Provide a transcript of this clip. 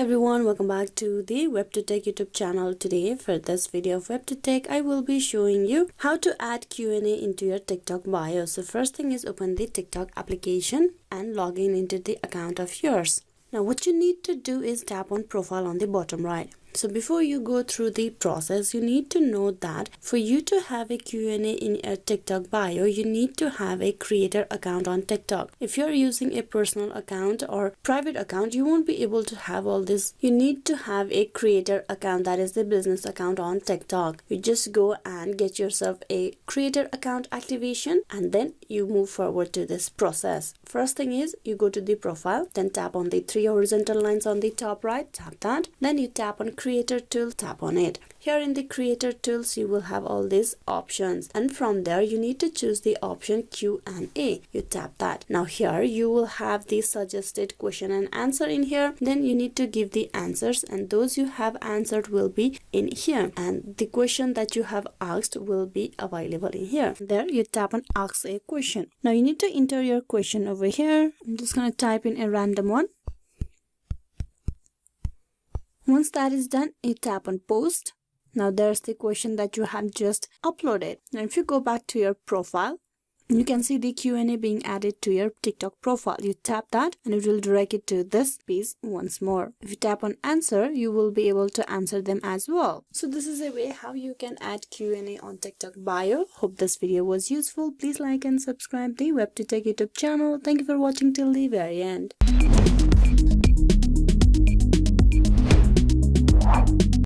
everyone, welcome back to the WebToTech YouTube channel. Today for this video of WebToTech, I will be showing you how to add Q&A into your TikTok bio. So first thing is open the TikTok application and log in into the account of yours. Now what you need to do is tap on profile on the bottom right. So before you go through the process, you need to know that for you to have a Q&A in your TikTok bio, you need to have a creator account on TikTok. If you're using a personal account or private account, you won't be able to have all this. You need to have a creator account, that is the business account on TikTok. You just go and get yourself a creator account activation and then you move forward to this process. First thing is you go to the profile, then tap on the three horizontal lines on the top right, tap that. Then you tap on creator tool, tap on it. Here in the creator tools you will have all these options, and from there you need to choose the option Q&A. You tap that. Now here you will have the suggested question and answer in here. Then you need to give the answers, and those you have answered will be in here, and the question that you have asked will be available in here. There you tap on ask a question. Now you need to enter your question over here. I'm just going to type in a random one. Once that is done, you tap on post. Now there's the question that you have just uploaded. Now if you go back to your profile, you can see the Q&A being added to your TikTok profile. You tap that and it will direct it to this piece once more. If you tap on answer, you will be able to answer them as well. So this is a way how you can add Q&A on TikTok bio. Hope this video was useful. Please like and subscribe the WebToTech YouTube channel. Thank you for watching till the very end.